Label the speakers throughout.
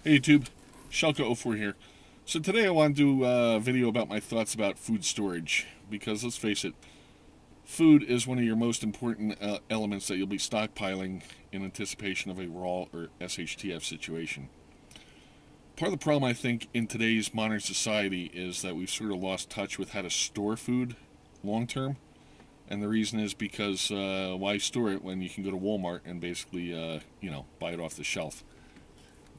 Speaker 1: Hey YouTube, Shelka04 here. So today I want to do a video about my thoughts about food storage because let's face it, food is one of your most important elements that you'll be stockpiling in anticipation of a raw or SHTF situation. Part of the problem I think in today's modern society is that we've sort of lost touch with how to store food long term. And the reason is because why store it when you can go to Walmart and basically, buy it off the shelf?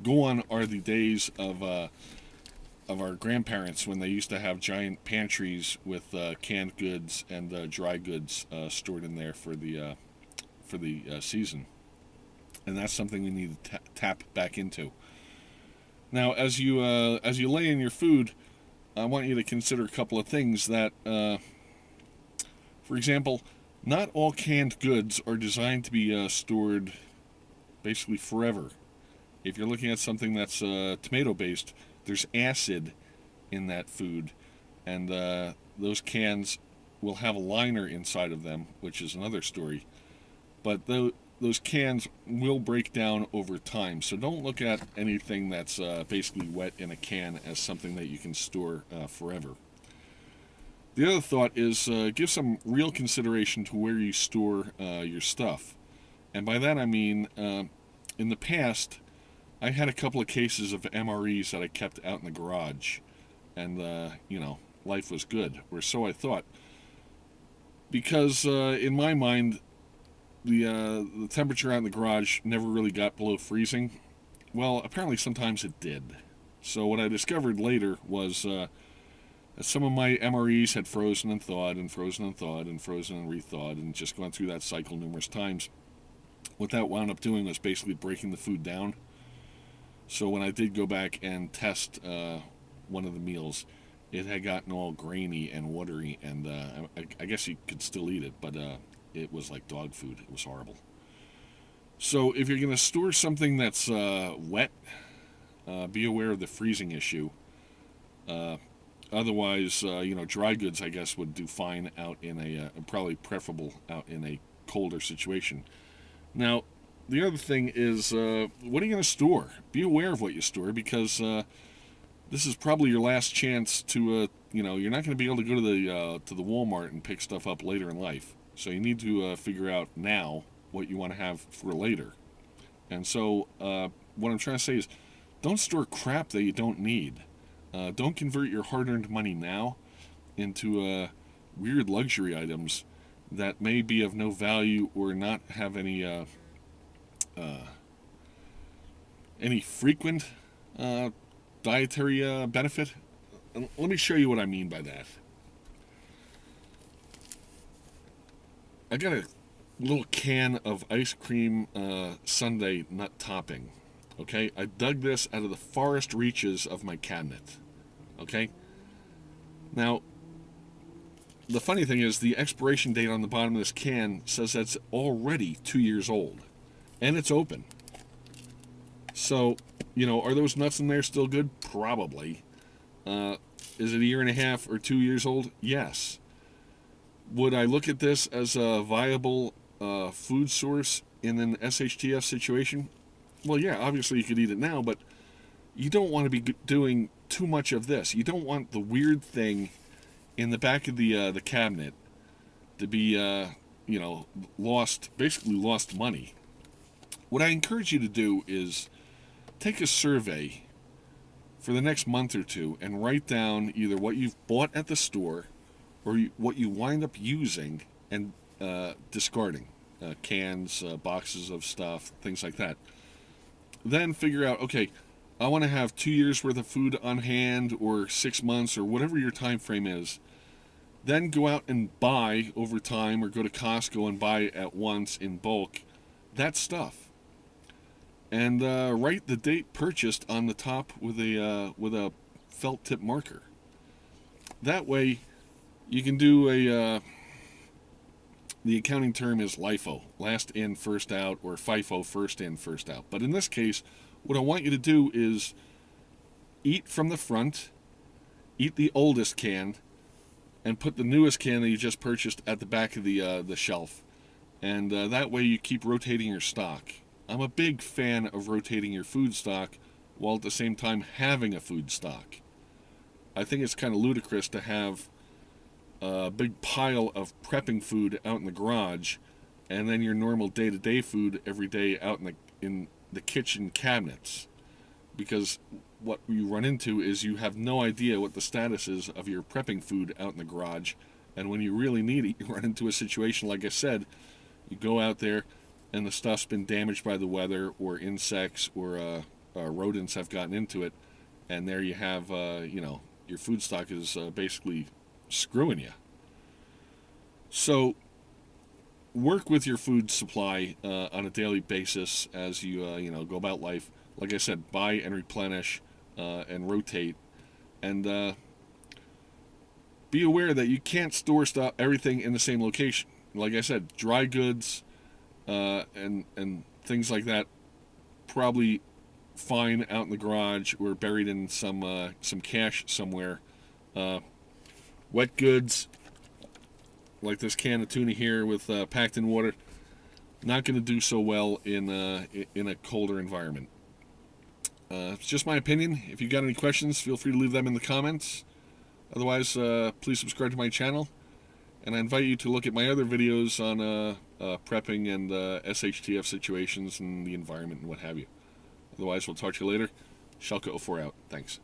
Speaker 1: Gone are the days of our grandparents when they used to have giant pantries with canned goods and dry goods stored in there for the season, and that's something we need to tap back into. Now, as you lay in your food, I want you to consider a couple of things that, for example, not all canned goods are designed to be stored basically forever. If you're looking at something that's tomato based, there's acid in that food, and those cans will have a liner inside of them, which is another story. But those cans will break down over time, so don't look at anything that's basically wet in a can as something that you can store forever. The other thought is give some real consideration to where you store your stuff. And by that I mean, in the past, I had a couple of cases of MREs that I kept out in the garage, and life was good, or so I thought. Because in my mind, the temperature out in the garage never really got below freezing. Well, apparently sometimes it did. So what I discovered later was that some of my MREs had frozen and thawed and frozen and thawed and frozen and rethawed and just gone through that cycle numerous times. What that wound up doing was basically breaking the food down. So when I did go back and test one of the meals, it had gotten all grainy and watery, and I guess you could still eat it, but it was like dog food. It was horrible. So if you're going to store something that's wet, be aware of the freezing issue. Otherwise, dry goods, I guess, would do fine out in probably preferable out in a colder situation. Now, the other thing is, what are you going to store? Be aware of what you store because this is probably your last chance to, you're not going to be able to go to the Walmart and pick stuff up later in life. So you need to figure out now what you want to have for later. And so, what I'm trying to say is, don't store crap that you don't need. Don't convert your hard-earned money now into weird luxury items that may be of no value or not have any frequent dietary benefit. And let me show you what I mean by that. I got a little can of ice cream sundae nut topping. Okay, I dug this out of the forest reaches of my cabinet. Okay, now the funny thing is the expiration date on the bottom of this can says that's already 2 years old, and it's open. So, are those nuts in there still good? Probably. Is it a year and a half or 2 years old? Yes. Would I look at this as a viable food source in an SHTF situation? Well, yeah, obviously you could eat it now, but you don't want to be doing too much of this. You don't want the weird thing in the back of the cabinet to be, basically lost money. What I encourage you to do is take a survey for the next month or two and write down either what you've bought at the store or what you wind up using and discarding. Cans, boxes of stuff, things like that. Then figure out, okay, I want to have 2 years worth of food on hand or 6 months or whatever your time frame is. Then go out and buy over time or go to Costco and buy at once in bulk that stuff. And write the date purchased on the top with a felt tip marker. That way, you can do the accounting term is LIFO, last in, first out, or FIFO, first in, first out. But in this case, what I want you to do is eat from the front, eat the oldest can, and put the newest can that you just purchased at the back of the shelf. And that way you keep rotating your stock. I'm a big fan of rotating your food stock while at the same time having a food stock. I think it's kind of ludicrous to have a big pile of prepping food out in the garage, and then your normal day-to-day food every day out in the kitchen cabinets. Because what you run into is you have no idea what the status is of your prepping food out in the garage, and when you really need it, you run into a situation like I said. You go out there and the stuff's been damaged by the weather, or insects, or rodents have gotten into it, and there you have, your food stock is basically screwing you. So work with your food supply on a daily basis as you go about life. Like I said, buy and replenish and rotate, and be aware that you can't store everything in the same location. Like I said, dry goods and things like that probably fine out in the garage or buried in some cache somewhere. Wet goods, like this can of tuna here with packed in water, not going to do so well in a colder environment. It's just my opinion. If you've got any questions, feel free to leave them in the comments. Otherwise, please subscribe to my channel, and I invite you to look at my other videos on prepping and SHTF situations and the environment and what have you. Otherwise, we'll talk to you later. Schalke 04 out. Thanks.